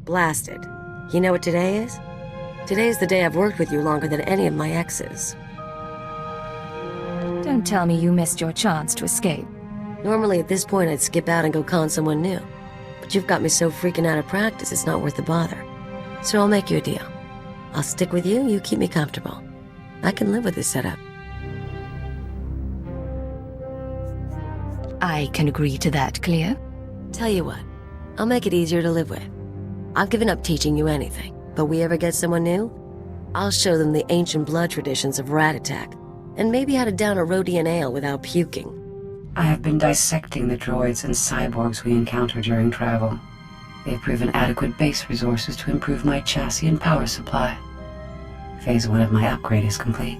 Blasted. You know what today is? Today is the day I've worked with you longer than any of my exes. Don't tell me you missed your chance to escape. Normally at this point I'd skip out and go con someone new. But you've got me so freaking out of practice it's not worth the bother. So I'll make you a deal. I'll stick with you, you keep me comfortable. I can live with this setup. I can agree to that, Kaliyo. Tell you what, I'll make it easier to live with. I've given up teaching you anything, but we ever get someone new, I'll show them the ancient blood traditions of rat attack, and maybe how to down a Rhodian ale without puking. I have been dissecting the droids and cyborgs we encounter during travel. They've proven adequate base resources to improve my chassis and power supply. Phase 1 of my upgrade is complete.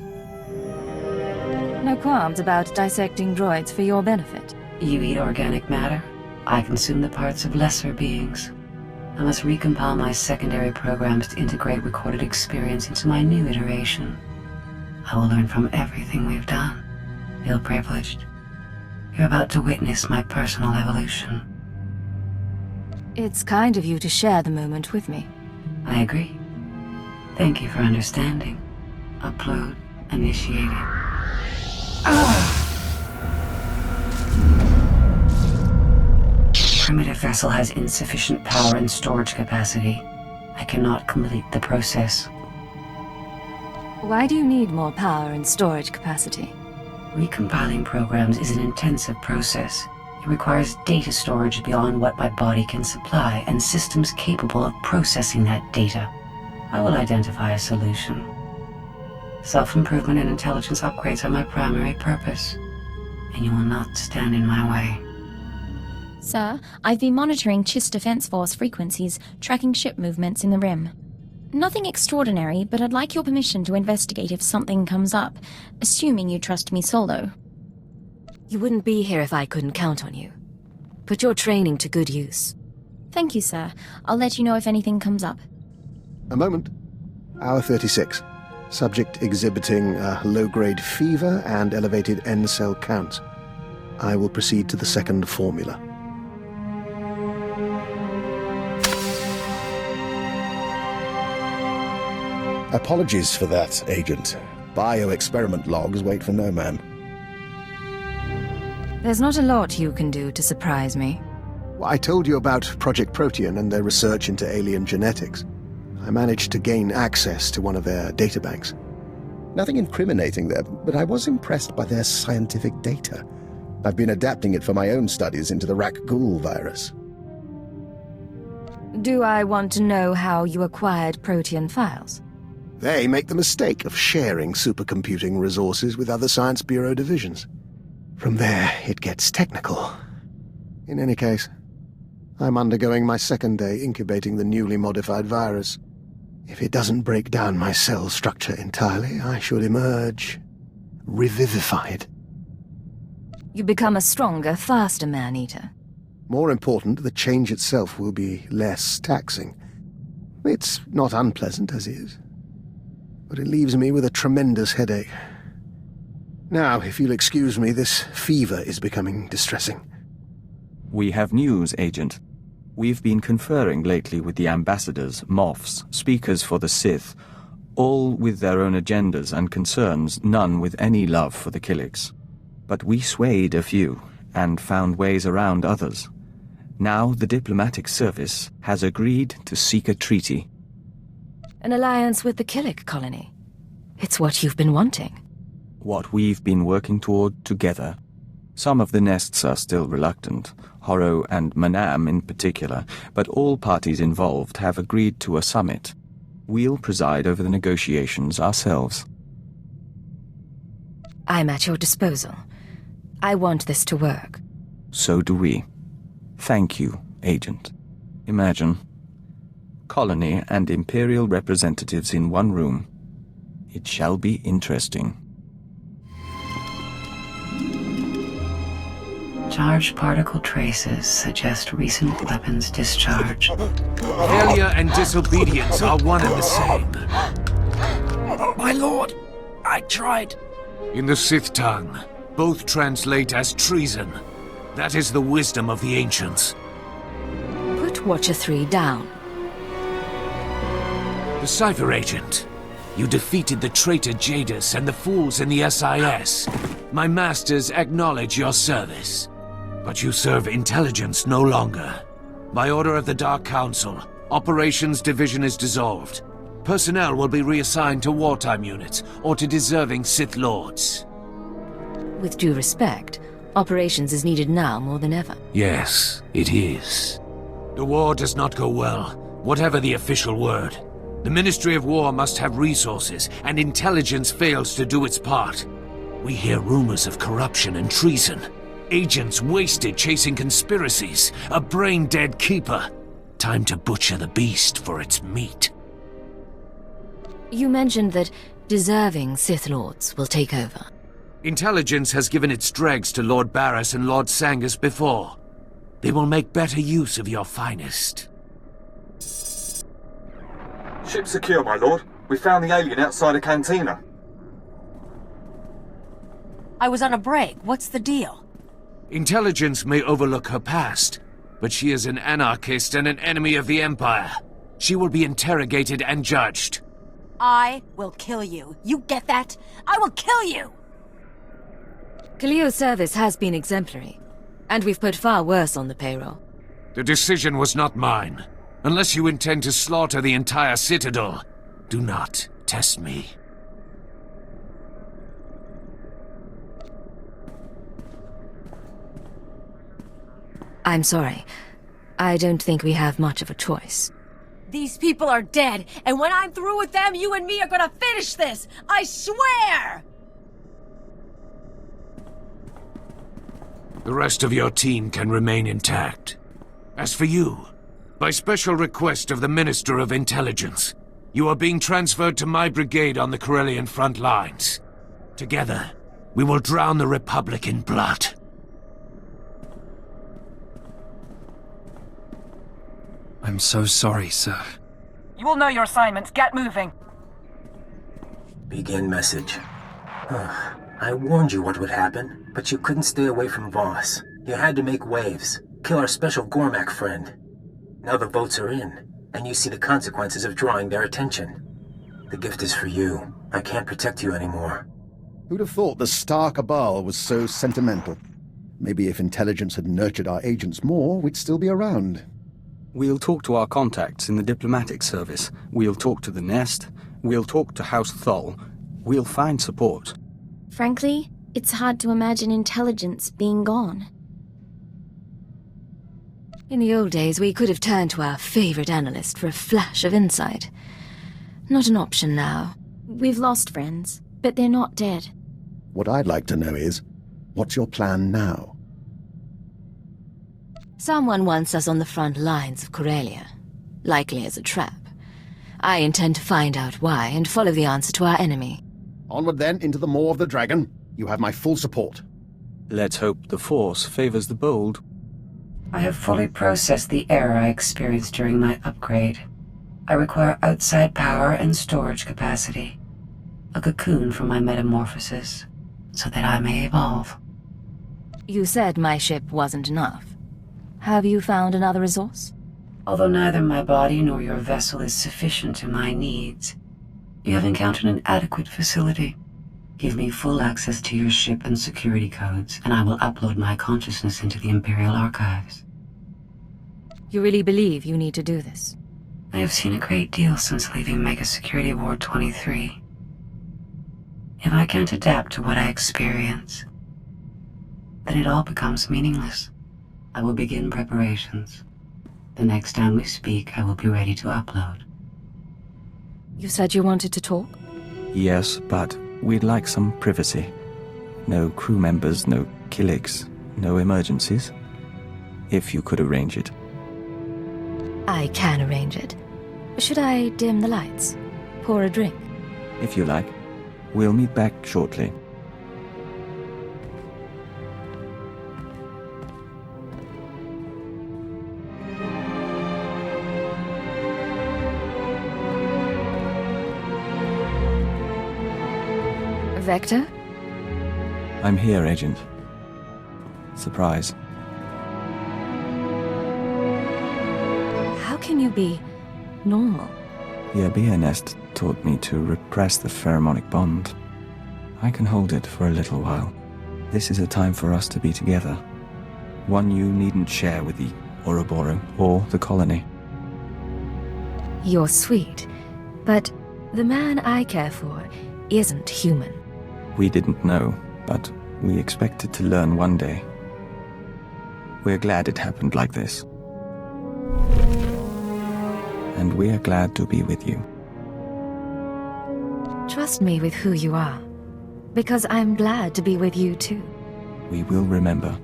No qualms about dissecting droids for your benefit. You eat organic matter, I consume the parts of lesser beings. I must recompile my secondary programs to integrate recorded experience into my new iteration. I will learn from everything we've done. Feel privileged. You're about to witness my personal evolution. It's kind of you to share the moment with me. I agree. Thank you for understanding. Upload initiated. Primitive vessel has insufficient power and storage capacity. I cannot complete the process. Why do you need more power and storage capacity? Recompiling programs is an intensive process. It requires data storage beyond what my body can supply and systems capable of processing that data. I will identify a solution. Self-improvement and intelligence upgrades are my primary purpose, and you will not stand in my way. Sir, I've been monitoring Ch3 Defense Force frequencies, tracking ship movements in the Rim. Nothing extraordinary, but I'd like your permission to investigate if something comes up, assuming you trust me solo. You wouldn't be here if I couldn't count on you. Put your training to good use. Thank you, sir. I'll let you know if anything comes up. A moment. Hour 36. Subject exhibiting a low-grade fever and elevated N-cell counts. I will proceed to the second formula. Apologies for that, Agent. Bioexperiment logs wait for no man. There's not a lot you can do to surprise me. I told you about Project Protean and their research into alien genetics. I managed to gain access to one of their databanks. Nothing incriminating there, but I was impressed by their scientific data. I've been adapting it for my own studies into the Rak-Ghul virus. Do I want to know how you acquired Protean files? They make the mistake of sharing supercomputing resources with other Science Bureau divisions. From there, it gets technical. In any case, I'm undergoing my second day incubating the newly modified virus. If it doesn't break down my cell structure entirely, I should emerge revivified. You become a stronger, faster man-eater. More important, the change itself will be less taxing. It's not unpleasant as is, but it leaves me with a tremendous headache. Now, if you'll excuse me, this fever is becoming distressing. We have news, Agent. We've been conferring lately with the ambassadors, moffs, speakers for the Sith, all with their own agendas and concerns, none with any love for the Killiks. But we swayed a few, and found ways around others. Now the diplomatic service has agreed to seek a treaty. An alliance with the Killik colony. It's what you've been wanting. What we've been working toward together. Some of the nests are still reluctant, Horo and Manam in particular, but all parties involved have agreed to a summit. We'll preside over the negotiations ourselves. I'm at your disposal. I want this to work. So do we. Thank you, Agent. Imagine. Colony and Imperial representatives in one room. It shall be interesting. Charged particle traces suggest recent weapons discharge. Failure and disobedience are one and the same. My lord, I tried. In the Sith tongue, both translate as treason. That is the wisdom of the ancients. Put Watcher 3 down. The Cipher agent. You defeated the traitor Jadis and the fools in the SIS. My masters acknowledge your service. But you serve intelligence no longer. By order of the Dark Council, Operations Division is dissolved. Personnel will be reassigned to wartime units or to deserving Sith Lords. With due respect, operations is needed now more than ever. Yes, it is. The war does not go well, whatever the official word. The Ministry of War must have resources, and intelligence fails to do its part. We hear rumors of corruption and treason. Agents wasted chasing conspiracies. A brain-dead keeper. Time to butcher the beast for its meat. You mentioned that deserving Sith Lords will take over. Intelligence has given its dregs to Lord Barris and Lord Sangus before. They will make better use of your finest. Ship secure, my lord. We found the alien outside a cantina. I was on a break. What's the deal? Intelligence may overlook her past, but she is an anarchist and an enemy of the Empire. She will be interrogated and judged. I will kill you. You get that? I will kill you! Kaliyo's service has been exemplary, and we've put far worse on the payroll. The decision was not mine. Unless you intend to slaughter the entire Citadel, do not test me. I'm sorry. I don't think we have much of a choice. These people are dead, and when I'm through with them, you and me are gonna finish this! I swear! The rest of your team can remain intact. As for you, by special request of the Minister of Intelligence, you are being transferred to my brigade on the Corellian front lines. Together, we will drown the Republic in blood. I'm so sorry, sir. You will know your assignments. Get moving. Begin message. I warned you what would happen, but you couldn't stay away from Voss. You had to make waves. Kill our special Gormak friend. Now the votes are in, and you see the consequences of drawing their attention. The gift is for you. I can't protect you anymore. Who'd have thought the Star Cabal was so sentimental? Maybe if intelligence had nurtured our agents more, we'd still be around. We'll talk to our contacts in the diplomatic service. We'll talk to the Nest. We'll talk to House Thol. We'll find support. Frankly, it's hard to imagine intelligence being gone. In the old days, we could have turned to our favorite analyst for a flash of insight. Not an option now. We've lost friends, but they're not dead. What I'd like to know is, what's your plan now? Someone wants us on the front lines of Corellia, likely as a trap. I intend to find out why and follow the answer to our enemy. Onward then, into the maw of the dragon. You have my full support. Let's hope the Force favors the bold. I have fully processed the error I experienced during my upgrade. I require outside power and storage capacity. A cocoon for my metamorphosis, so that I may evolve. You said my ship wasn't enough. Have you found another resource? Although neither my body nor your vessel is sufficient to my needs, you have encountered an adequate facility. Give me full access to your ship and security codes, and I will upload my consciousness into the Imperial archives. You really believe you need to do this? I have seen a great deal since leaving Mega Security Ward 23. If I can't adapt to what I experience, then it all becomes meaningless. I will begin preparations. The next time we speak, I will be ready to upload. You said you wanted to talk? Yes, but we'd like some privacy. No crew members, no killiks, no emergencies. If you could arrange it. I can arrange it. Should I dim the lights? Pour a drink? If you like. We'll meet back shortly. Vector? I'm here, Agent. Surprise. How can you be normal? The Abia nest taught me to repress the pheromonic bond. I can hold it for a little while. This is a time for us to be together. One you needn't share with the Ouroboros or the colony. You're sweet, but the man I care for isn't human. We didn't know, but we expected to learn one day. We're glad it happened like this. And we're glad to be with you. Trust me with who you are, because I'm glad to be with you too. We will remember.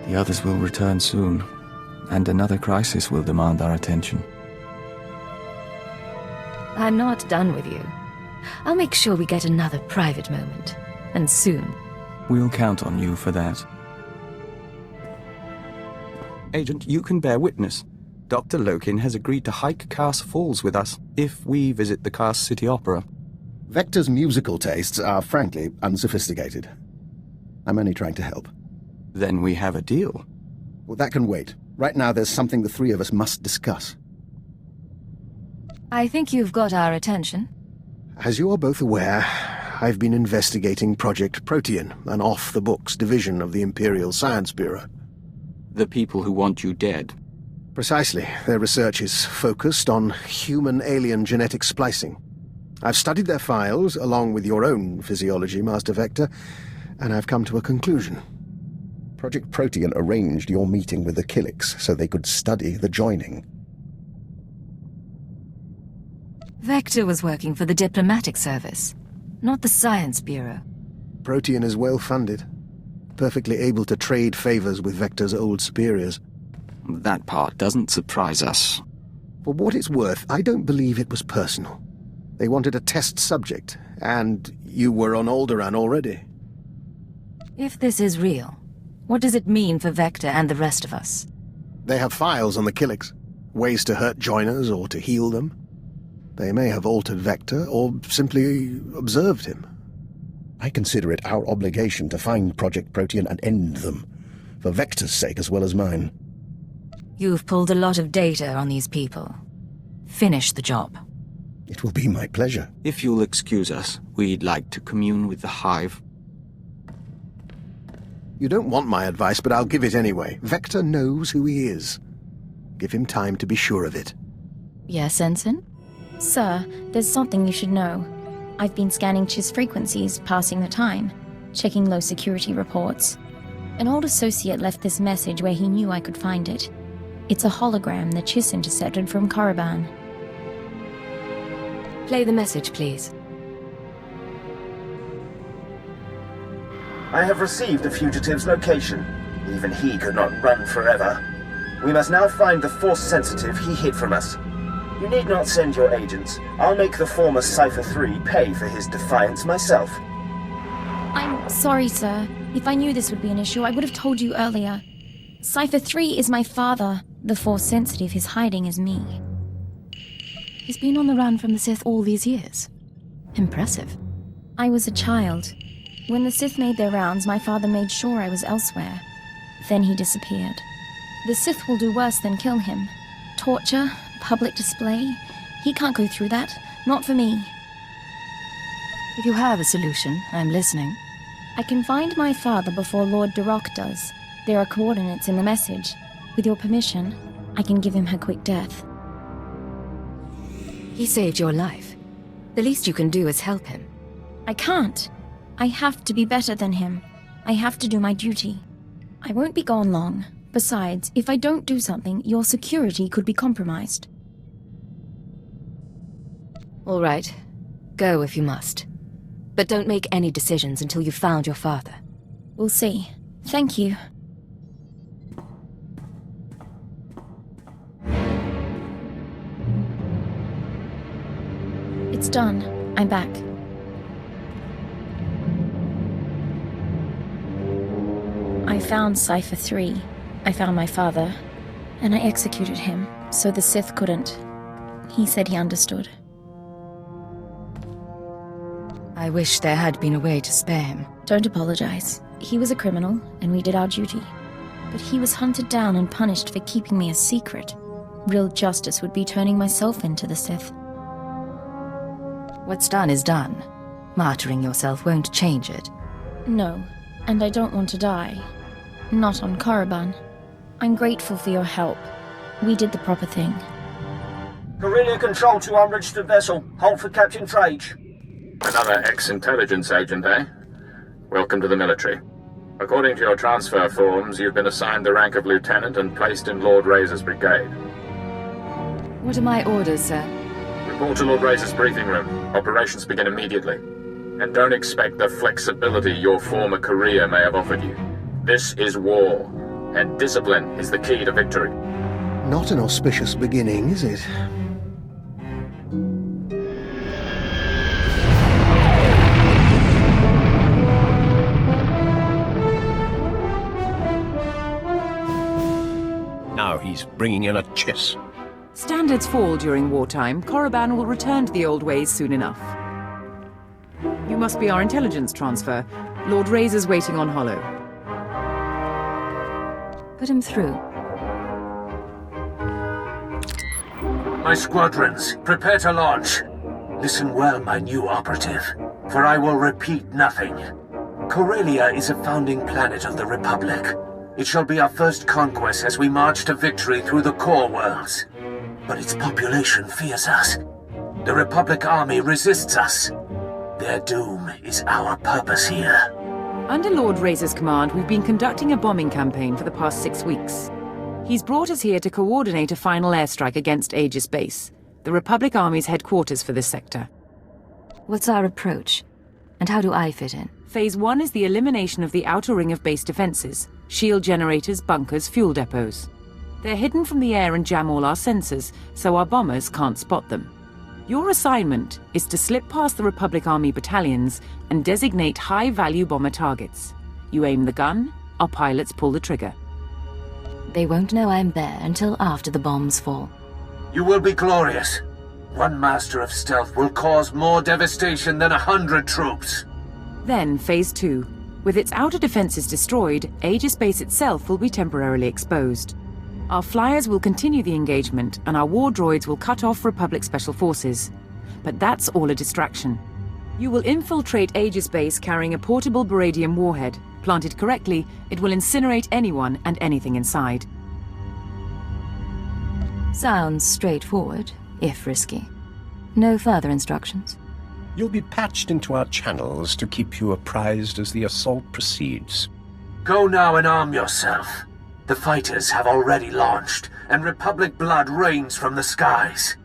The others will return soon, and another crisis will demand our attention. I'm not done with you. I'll make sure we get another private moment, and soon. We'll count on you for that. Agent, you can bear witness. Dr. Lokin has agreed to hike Kars Falls with us if we visit the Kars City Opera. Vector's musical tastes are, frankly, unsophisticated. I'm only trying to help. Then we have a deal. Well, that can wait. Right now, there's something the three of us must discuss. I think you've got our attention. As you are both aware, I've been investigating Project Protean, an off-the-books division of the Imperial Science Bureau. The people who want you dead. Precisely. Their research is focused on human-alien genetic splicing. I've studied their files, along with your own physiology, Master Vector, and I've come to a conclusion. Project Protean arranged your meeting with the Killiks so they could study the joining. Vector was working for the diplomatic service, not the Science Bureau. Protean is well-funded, perfectly able to trade favors with Vector's old superiors. That part doesn't surprise us. For what it's worth, I don't believe it was personal. They wanted a test subject, and you were on Alderaan already. If this is real, what does it mean for Vector and the rest of us? They have files on the Killiks, ways to hurt joiners or to heal them. They may have altered Vector or simply observed him. I consider it our obligation to find Project Protean and end them, for Vector's sake as well as mine. You've pulled a lot of data on these people. Finish the job. It will be my pleasure. If you'll excuse us, we'd like to commune with the Hive. You don't want my advice, but I'll give it anyway. Vector knows who he is. Give him time to be sure of it. Yes, Ensign? Sir, there's something you should know. I've been scanning Ch3 frequencies, passing the time, checking low security reports. An old associate left this message where he knew I could find it. It's a hologram that Ch3 intercepted from Korriban. Play the message, please. I have received the fugitive's location. Even he could not run forever. We must now find the Force sensitive he hid from us. You need not send your agents. I'll make the former Cipher 3 pay for his defiance myself. I'm sorry, sir. If I knew this would be an issue, I would have told you earlier. Cipher 3 is my father. The Force sensitive he's hiding is me. He's been on the run from the Sith all these years. Impressive. I was a child. When the Sith made their rounds, my father made sure I was elsewhere. Then he disappeared. The Sith will do worse than kill him. Torture, public display. He can't go through that. Not for me. If you have a solution, I'm listening. I can find my father before Lord Darok does. There are coordinates in the message. With your permission, I can give him her quick death. He saved your life. The least you can do is help him. I can't. I have to be better than him. I have to do my duty. I won't be gone long. Besides, if I don't do something, your security could be compromised. All right. Go if you must. But don't make any decisions until you've found your father. We'll see. Thank you. It's done. I'm back. I found Cipher 3. I found my father. And I executed him, so the Sith couldn't. He said he understood. I wish there had been a way to spare him. Don't apologize. He was a criminal, and we did our duty. But he was hunted down and punished for keeping me a secret. Real justice would be turning myself into the Sith. What's done is done. Martyring yourself won't change it. No, and I don't want to die. Not on Korriban. I'm grateful for your help. We did the proper thing. Corellia Control to unregistered vessel. Hold for Captain Trage. Another ex-intelligence agent, eh? Welcome to the military. According to your transfer forms, you've been assigned the rank of lieutenant and placed in Lord Razor's brigade. What are my orders, sir? Report to Lord Razor's briefing room. Operations begin immediately. And don't expect the flexibility your former career may have offered you. This is war, and discipline is the key to victory. Not an auspicious beginning, is it? Now he's bringing in a Chiss. Standards fall during wartime. Korriban will return to the old ways soon enough. You must be our intelligence transfer. Lord Razor's waiting on Hollow. Put him through. My squadrons, prepare to launch. Listen well, my new operative, for I will repeat nothing. Corellia is a founding planet of the Republic. It shall be our first conquest as we march to victory through the core worlds. But its population fears us. The Republic army resists us. Their doom is our purpose here. Under Lord Razor's command, we've been conducting a bombing campaign for the past 6 weeks. He's brought us here to coordinate a final airstrike against Aegis Base, the Republic Army's headquarters for this sector. What's our approach? And how do I fit in? Phase 1 is the elimination of the outer ring of base defenses, shield generators, bunkers, fuel depots. They're hidden from the air and jam all our sensors, so our bombers can't spot them. Your assignment is to slip past the Republic Army battalions and designate high-value bomber targets. You aim the gun, our pilots pull the trigger. They won't know I'm there until after the bombs fall. You will be glorious. One master of stealth will cause more devastation than 100 troops. Then, Phase 2. With its outer defenses destroyed, Aegis Base itself will be temporarily exposed. Our flyers will continue the engagement, and our war droids will cut off Republic Special Forces. But that's all a distraction. You will infiltrate Aegis Base carrying a portable Baradium warhead. Planted correctly, it will incinerate anyone and anything inside. Sounds straightforward, if risky. No further instructions? You'll be patched into our channels to keep you apprised as the assault proceeds. Go now and arm yourself. The fighters have already launched, and Republic blood rains from the skies.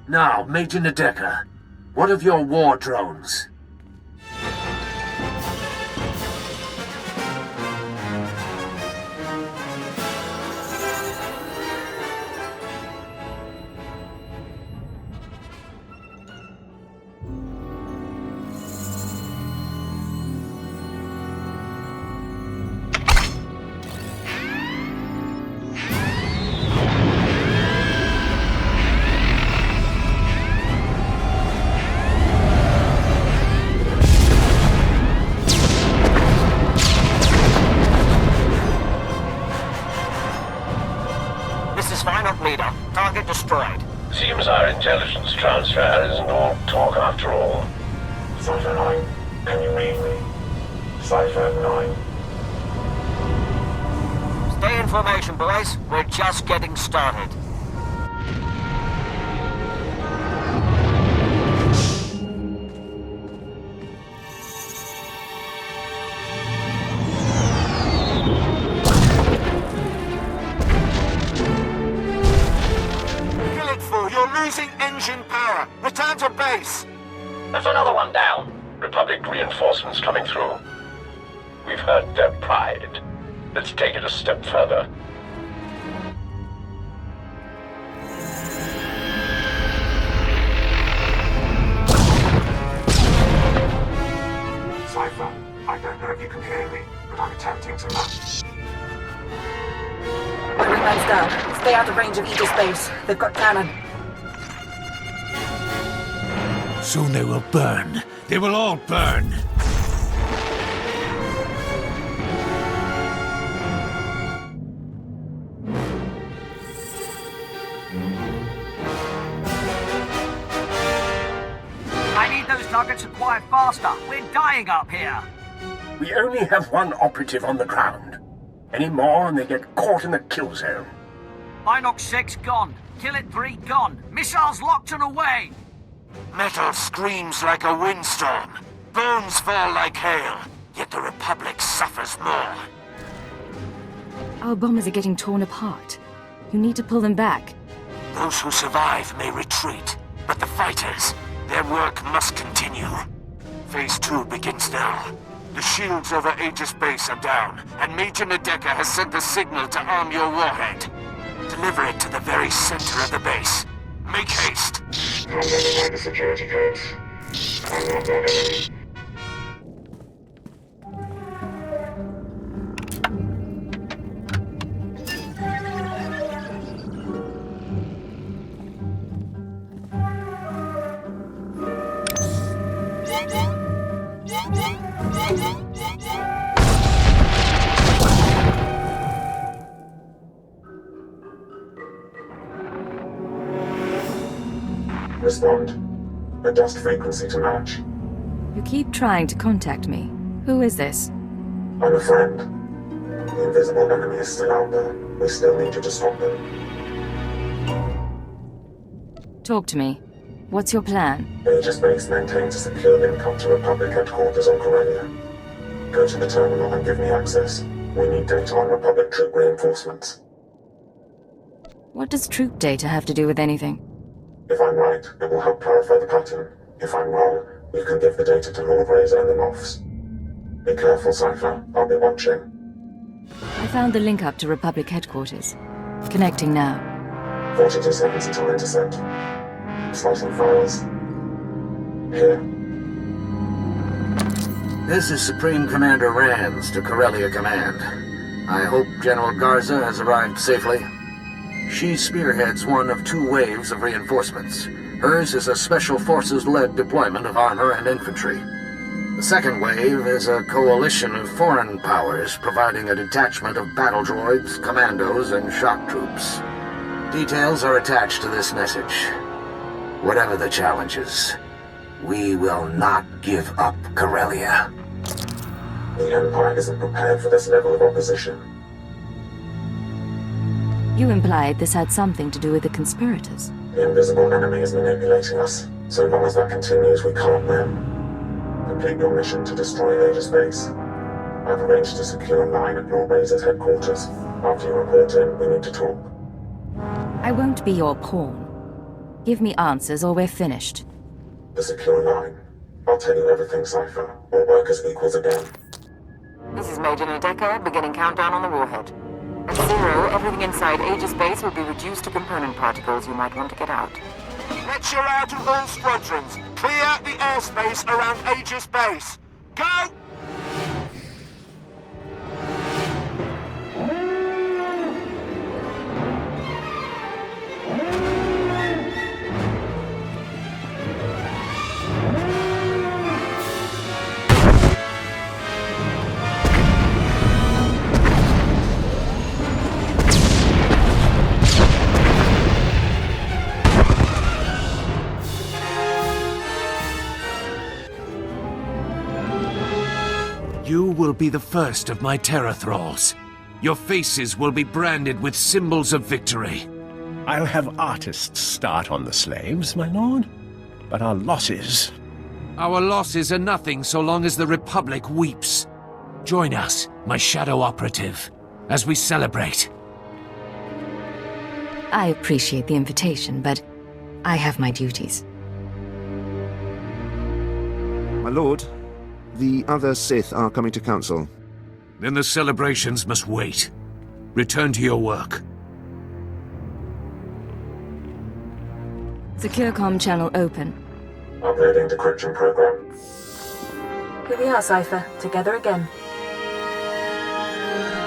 Now, Major Nadeka, what of your war drones? Target destroyed. Seems our intelligence transfer isn't all talk after all. Cipher 9, can you read me? Cipher 9. Stay in formation, boys. We're just getting started. Losing engine power. Return to base. There's another one down. Republic reinforcements coming through. We've heard their pride. Let's take it a step further. Cipher, I don't know if you can hear me, but I'm attempting to match. The wingman's down. Stay out of range of Aegis Base. They've got cannon. Soon they will burn. They will all burn. targets acquired faster. We're dying up here. We only have one operative on the ground. Any more and they get caught in the kill zone. Binox 6 gone. Killet 3 gone. Missiles locked and away. Metal screams like a windstorm. Bones fall like hail. Yet the Republic suffers more. Our bombers are getting torn apart. You need to pull them back. Those who survive may retreat, but the fighters, their work must continue. Phase 2 begins now. The shields over Aegis Base are down, and Major Nadeka has sent the signal to arm your warhead. Deliver it to the very center of the base. Make haste. I'm running the security codes. I'm not their enemy. Respond. Adjust frequency to match. You keep trying to contact me. Who is this? I'm a friend. The invisible enemy is still out there. We still need you to stop them. Talk to me. What's your plan? Aegis Base maintains a secure link up to Republic headquarters on Corellia. Go to the terminal and give me access. We need data on Republic troop reinforcements. What does troop data have to do with anything? If I'm right, it will help clarify the pattern. If I'm wrong, you can give the data to Lord Razor and the Moffs. Be careful, Cipher. I'll be watching. I found the link up to Republic headquarters. Connecting now. 42 seconds until intercept. Slicing files. Here. This is Supreme Commander Rands to Corellia Command. I hope General Garza has arrived safely. She spearheads one of 2 waves of reinforcements. Hers is a Special Forces-led deployment of armor and infantry. The second wave is a coalition of foreign powers providing a detachment of battle droids, commandos, and shock troops. Details are attached to this message. Whatever the challenges, we will not give up Corellia. The Empire isn't prepared for this level of opposition. You implied this had something to do with the conspirators. The invisible enemy is manipulating us. So long as that continues, we can't win. Complete your mission to destroy Aegis Base. I've arranged to secure a line at Lord Razor's headquarters. After you report in, we need to talk. I won't be your pawn. Give me answers or we're finished. The secure line. I'll tell you everything, Cipher. All work as equals again. This is Major Nadeka, beginning countdown on the warhead. At 0, everything inside Aegis Base will be reduced to component particles you might want to get out. Lecture out to all squadrons. Clear the airspace around Aegis Base. Go! You will be the first of my terror thralls. Your faces will be branded with symbols of victory. I'll have artists start on the slaves, my lord. But our losses... Our losses are nothing so long as the Republic weeps. Join us, my shadow operative, as we celebrate. I appreciate the invitation, but I have my duties. My lord, the other Sith are coming to council. Then the celebrations must wait. Return to your work. Secure comm channel open. Uploading decryption program. Here we are, Cipher. Together again.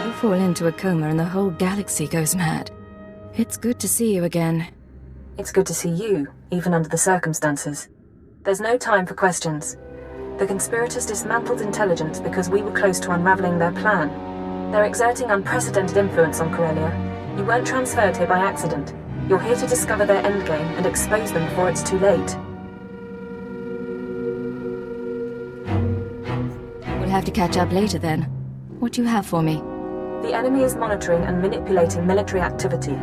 You fall into a coma and the whole galaxy goes mad. It's good to see you again. It's good to see you, even under the circumstances. There's no time for questions. The conspirators dismantled intelligence because we were close to unraveling their plan. They're exerting unprecedented influence on Corellia. You weren't transferred here by accident. You're here to discover their endgame and expose them before it's too late. have to catch up later then. What do you have for me? The enemy is monitoring and manipulating military activity.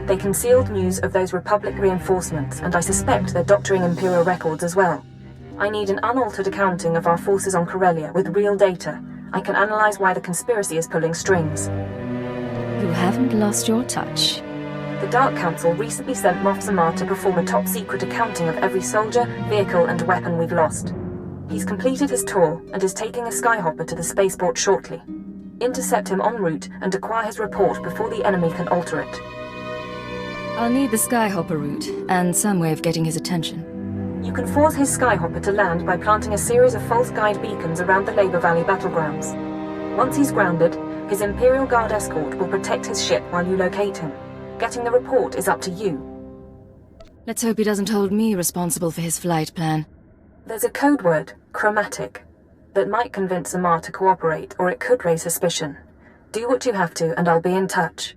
They concealed news of those Republic reinforcements, and I suspect they're doctoring Imperial records as well. I need an unaltered accounting of our forces on Corellia with real data. I can analyze why the conspiracy is pulling strings. You haven't lost your touch. The Dark Council recently sent Moff Zamar to perform a top-secret accounting of every soldier, vehicle, and weapon we've lost. He's completed his tour and is taking a skyhopper to the spaceport shortly. Intercept him en route and acquire his report before the enemy can alter it. I'll need the skyhopper route, and some way of getting his attention. You can force his skyhopper to land by planting a series of false guide beacons around the Labor Valley battlegrounds. Once he's grounded, his Imperial Guard escort will protect his ship while you locate him. Getting the report is up to you. Let's hope he doesn't hold me responsible for his flight plan. There's a code word, chromatic, that might convince Zamar to cooperate, or it could raise suspicion. Do what you have to, and I'll be in touch.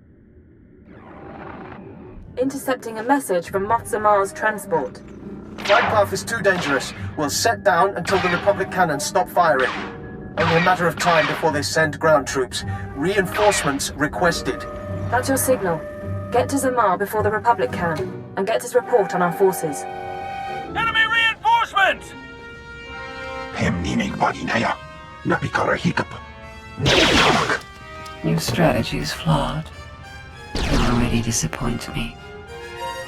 Intercepting a message from Moff Zamar's transport. Flight path is too dangerous. We'll set down until the Republic cannons stop firing. Only a matter of time before they send ground troops. Reinforcements requested. That's your signal. Get to Zamar before the Republic can, and get his report on our forces. Enemy reinforcements! Your strategy is flawed. You already disappoint me.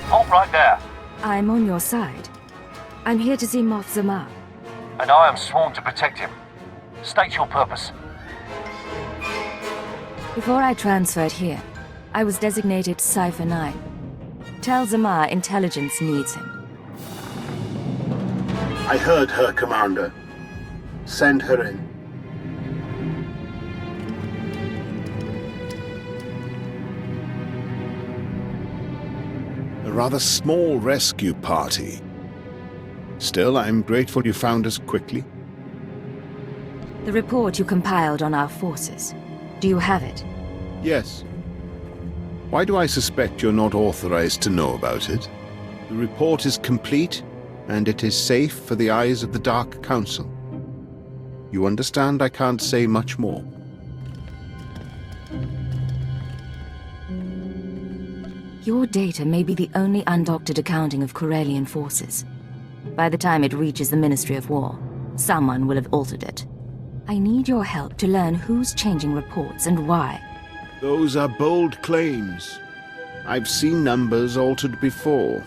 Halt right there. I'm on your side. I'm here to see Moff Zamar. And I am sworn to protect him. State your purpose. Before I transferred here, I was designated Cipher 9. Tell Zamar Intelligence needs him. I heard her, Commander. Send her in. A rather small rescue party. Still, I'm grateful you found us quickly. The report you compiled on our forces. Do you have it? Yes. Why do I suspect you're not authorized to know about it? The report is complete, and it is safe for the eyes of the Dark Council. You understand I can't say much more. Your data may be the only undoctored accounting of Corellian forces. By the time it reaches the Ministry of War, someone will have altered it. I need your help to learn who's changing reports and why. Those are bold claims. I've seen numbers altered before.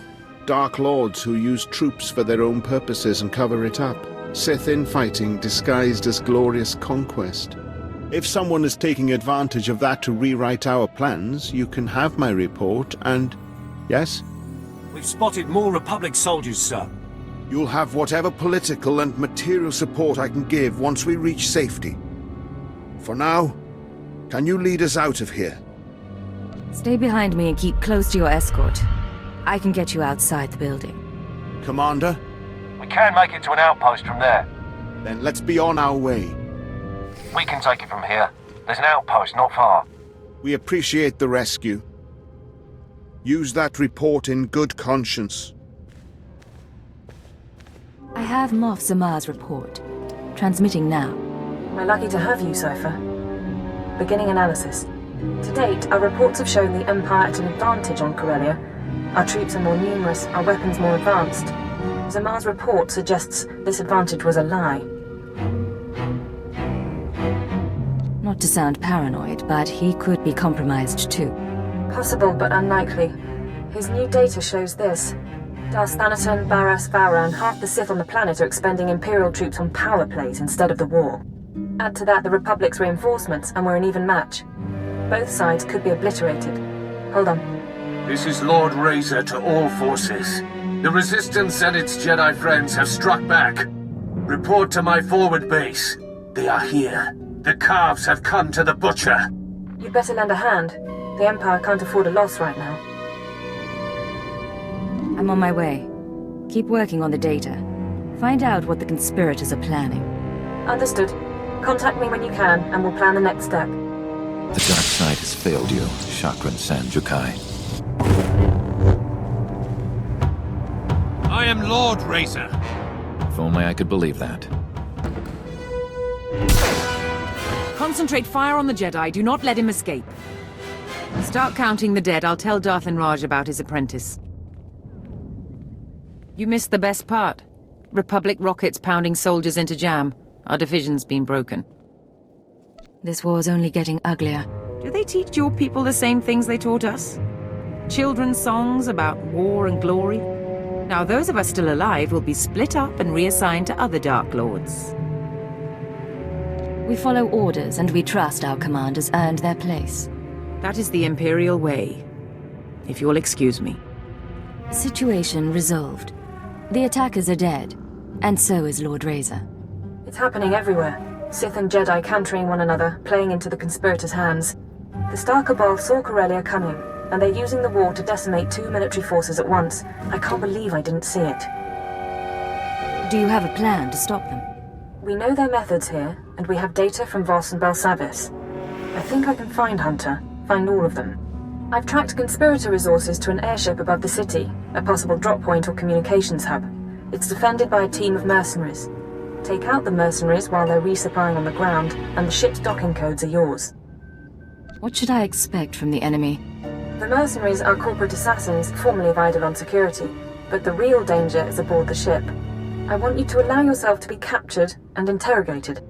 Dark Lords who use troops for their own purposes and cover it up. Sith infighting disguised as glorious conquest. If someone is taking advantage of that to rewrite our plans, you can have my report and... Yes? We've spotted more Republic soldiers, sir. You'll have whatever political and material support I can give once we reach safety. For now, can you lead us out of here? Stay behind me and keep close to your escort. I can get you outside the building. Commander? We can make it to an outpost from there. Then let's be on our way. We can take it from here. There's an outpost not far. We appreciate the rescue. Use that report in good conscience. I have Moff Zamar's report. Transmitting now. We're lucky to have you, Cipher. Beginning analysis. To date, our reports have shown the Empire at an advantage on Corellia. Our troops are more numerous, our weapons more advanced. Zamar's report suggests this advantage was a lie. Not to sound paranoid, but he could be compromised too. Possible, but unlikely. His new data shows this. Darth Thanaton, Barras, Vowran, half the Sith on the planet are expending Imperial troops on power plays instead of the war. Add to that the Republic's reinforcements, and we're an even match. Both sides could be obliterated. Hold on. This is Lord Razor to all forces. The Resistance and its Jedi friends have struck back. Report to my forward base. They are here. The calves have come to the butcher. You'd better lend a hand. The Empire can't afford a loss right now. I'm on my way. Keep working on the data. Find out what the conspirators are planning. Understood. Contact me when you can, and we'll plan the next step. The dark side has failed you, Chakran Sanjukai. I am Lord Razor. If only I could believe that. Concentrate fire on the Jedi. Do not let him escape. Start counting the dead. I'll tell Darth and Raj about his apprentice. You missed the best part. Republic rockets pounding soldiers into jam. Our division's been broken. This war's only getting uglier. Do they teach your people the same things they taught us? Children's songs about war and glory? Now those of us still alive will be split up and reassigned to other Dark Lords. We follow orders and we trust our commanders earned their place. That is the Imperial way. If you'll excuse me. Situation resolved. The attackers are dead, and so is Lord Razor. It's happening everywhere. Sith and Jedi countering one another, playing into the conspirators' hands. The Star Cabal saw Corellia coming, and they're using the war to decimate 2 military forces at once. I can't believe I didn't see it. Do you have a plan to stop them? We know their methods here, and we have data from Voss and Belsavis. I think I can find Hunter, find all of them. I've tracked conspirator resources to an airship above the city, a possible drop point or communications hub. It's defended by a team of mercenaries. Take out the mercenaries while they're resupplying on the ground, and the ship's docking codes are yours. What should I expect from the enemy? The mercenaries are corporate assassins formerly of Eidolon Security, but the real danger is aboard the ship. I want you to allow yourself to be captured and interrogated.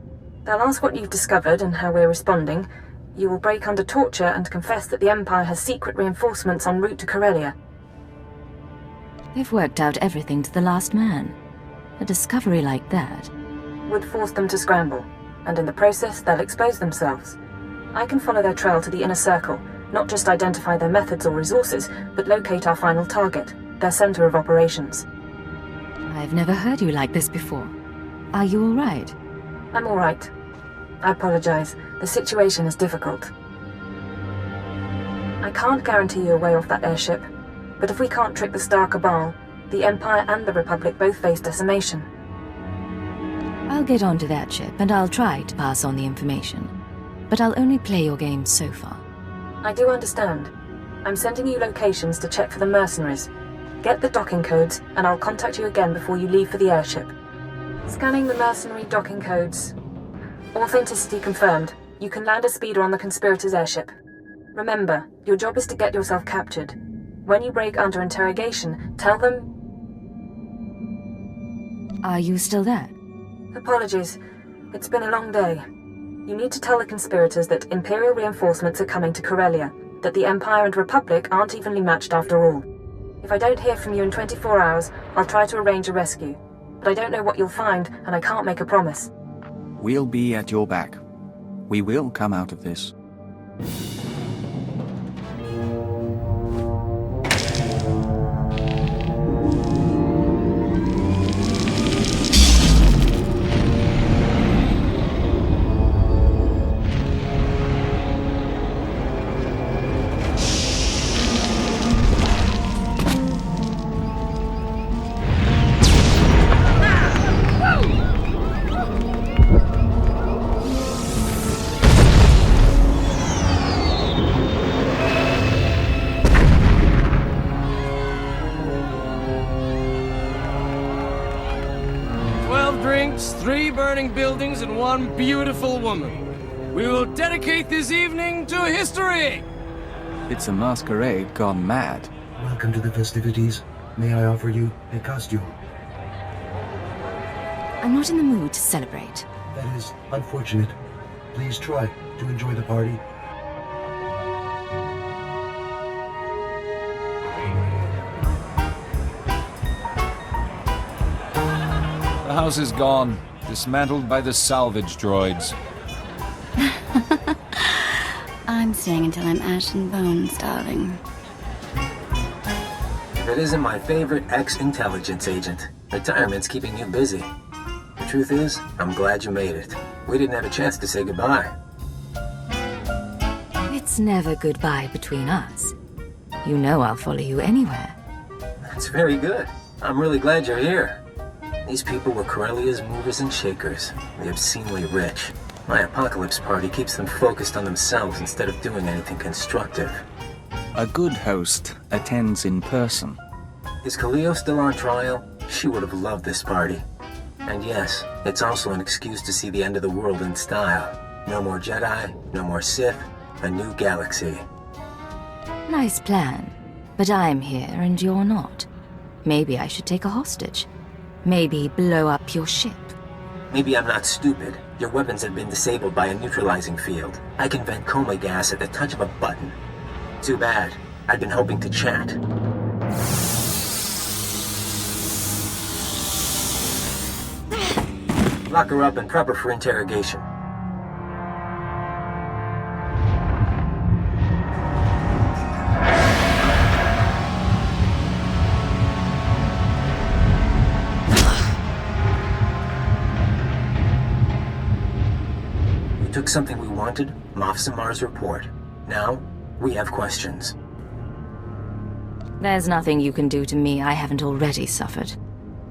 They'll ask what you've discovered and how we're responding. You will break under torture and confess that the Empire has secret reinforcements en route to Corellia. They've worked out everything to the last man. A discovery like that would force them to scramble, and in the process they'll expose themselves. I can follow their trail to the inner circle, not just identify their methods or resources, but locate our final target, their center of operations. I've never heard you like this before. Are you all right? I'm all right. I apologize. The situation is difficult. I can't guarantee you a way off that airship, but if we can't trick the Star Cabal, the Empire and the Republic both face decimation. I'll get onto that ship, and I'll try to pass on the information. But I'll only play your game so far. I do understand. I'm sending you locations to check for the mercenaries. Get the docking codes, and I'll contact you again before you leave for the airship. Scanning the mercenary docking codes. Authenticity confirmed. You can land a speeder on the conspirators' airship. Remember, your job is to get yourself captured. When you break under interrogation, tell them... Are you still there? Apologies. It's been a long day. You need to tell the conspirators that Imperial reinforcements are coming to Corellia, that the Empire and Republic aren't evenly matched after all. If I don't hear from you in 24 hours, I'll try to arrange a rescue. But I don't know what you'll find, and I can't make a promise. We'll be at your back. We will come out of this. Buildings and one beautiful woman. We will dedicate this evening to history! It's a masquerade gone mad. Welcome to the festivities. May I offer you a costume? I'm not in the mood to celebrate. That is unfortunate. Please try to enjoy the party. The house is gone. Dismantled by the salvage droids. I'm staying until I'm ash and bones, darling. If it isn't my favorite ex-intelligence agent, retirement's keeping you busy. The truth is, I'm glad you made it. We didn't have a chance to say goodbye. It's never goodbye between us. You know I'll follow you anywhere. That's very good. I'm really glad you're here. These people were Corellia's movers and shakers, the obscenely rich. My apocalypse party keeps them focused on themselves instead of doing anything constructive. A good host attends in person. Is Kaliyo still on trial? She would have loved this party. And yes, it's also an excuse to see the end of the world in style. No more Jedi, no more Sith, a new galaxy. Nice plan. But I'm here and you're not. Maybe I should take a hostage. Maybe blow up your ship. Maybe I'm not stupid. Your weapons have been disabled by a neutralizing field. I can vent coma gas at the touch of a button. Too bad. I'd been hoping to chat. Lock her up and prep her for interrogation. We took something we wanted, Moff Zamar's report. Now, we have questions. There's nothing you can do to me I haven't already suffered.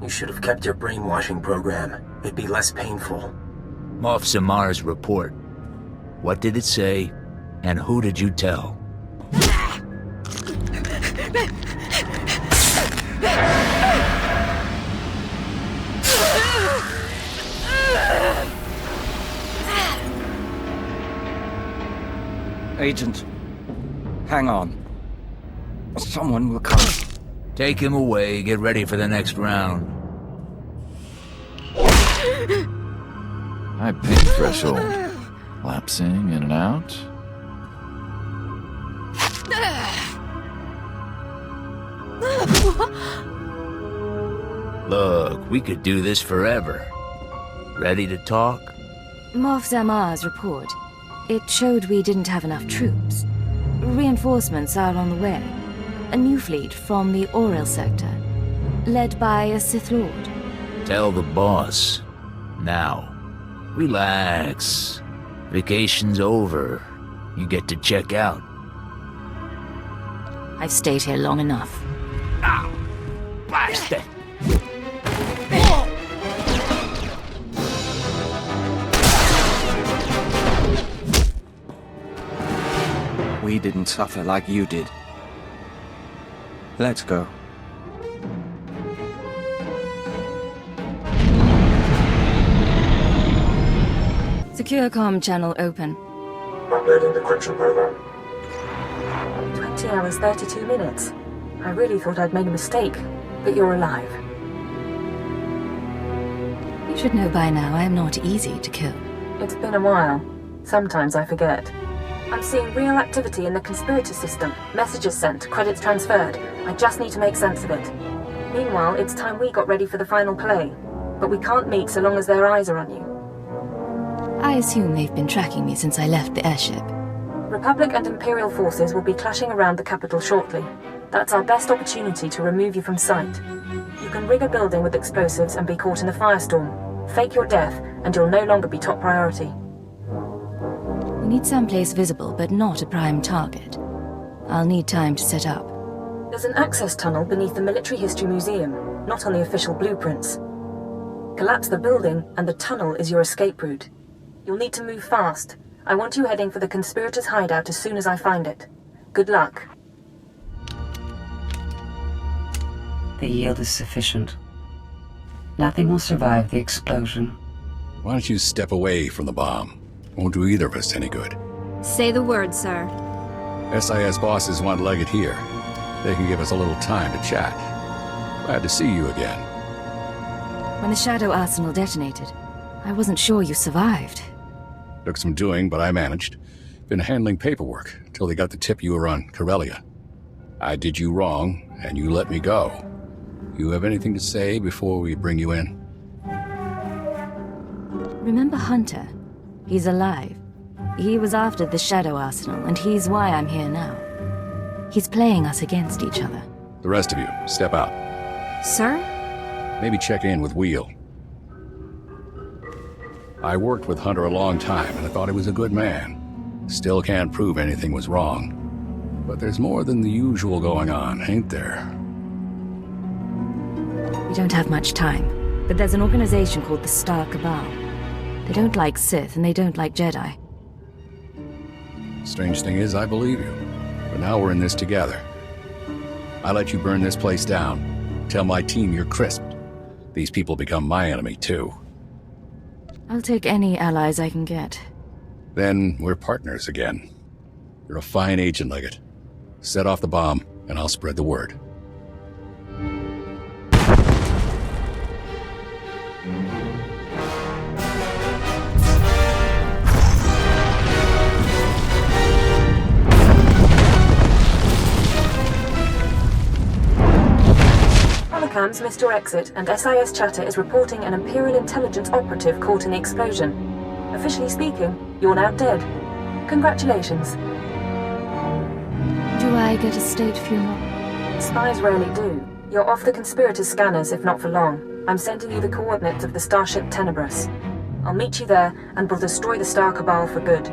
You should have kept your brainwashing program. It'd be less painful. Moff Zamar's report. What did it say, and who did you tell? Agent, hang on. Someone will come. Take him away, get ready for the next round. High pain threshold. Lapsing in and out. Look, we could do this forever. Ready to talk? Moff Zamar's report. It showed we didn't have enough troops. Reinforcements are on the way. A new fleet from the Orel sector, led by a Sith Lord. Tell the boss. Now, relax. Vacation's over. You get to check out. I've stayed here long enough. Ow! Blast it! We didn't suffer like you did. Let's go. Secure comm channel open. Uploading decryption program. 20 hours, 32 minutes. I really thought I'd made a mistake, but you're alive. You should know by now I am not easy to kill. It's been a while. Sometimes I forget. I'm seeing real activity in the conspirator system. Messages sent, credits transferred. I just need to make sense of it. Meanwhile, it's time we got ready for the final play. But we can't meet so long as their eyes are on you. I assume they've been tracking me since I left the airship. Republic and Imperial forces will be clashing around the capital shortly. That's our best opportunity to remove you from sight. You can rig a building with explosives and be caught in a firestorm. Fake your death, and you'll no longer be top priority. We need someplace visible, but not a prime target. I'll need time to set up. There's an access tunnel beneath the Military History Museum, not on the official blueprints. Collapse the building, and the tunnel is your escape route. You'll need to move fast. I want you heading for the conspirators' hideout as soon as I find it. Good luck. The yield is sufficient. Nothing will survive the explosion. Why don't you step away from the bomb? Won't do either of us any good. Say the word, sir. SIS bosses want Leggett here. They can give us a little time to chat. Glad to see you again. When the Shadow Arsenal detonated, I wasn't sure you survived. Took some doing, but I managed. Been handling paperwork till they got the tip you were on Corellia. I did you wrong, and you let me go. You have anything to say before we bring you in? Remember Hunter? He's alive. He was after the Shadow Arsenal, and he's why I'm here now. He's playing us against each other. The rest of you, step out. Sir? Maybe check in with Wheel. I worked with Hunter a long time, and I thought he was a good man. Still can't prove anything was wrong. But there's more than the usual going on, ain't there? We don't have much time, but there's an organization called the Star Cabal. They don't like Sith, and they don't like Jedi. Strange thing is, I believe you. But now we're in this together. I let you burn this place down. Tell my team you're crisped. These people become my enemy, too. I'll take any allies I can get. Then we're partners again. You're a fine agent, Leggett. Set off the bomb, and I'll spread the word. Holocams missed your exit, and SIS chatter is reporting an Imperial Intelligence operative caught in the explosion. Officially speaking, you're now dead. Congratulations. Do I get a state funeral? Spies rarely do. You're off the conspirators' scanners, if not for long. I'm sending you the coordinates of the starship Tenebris. I'll meet you there, and we'll destroy the Star Cabal for good.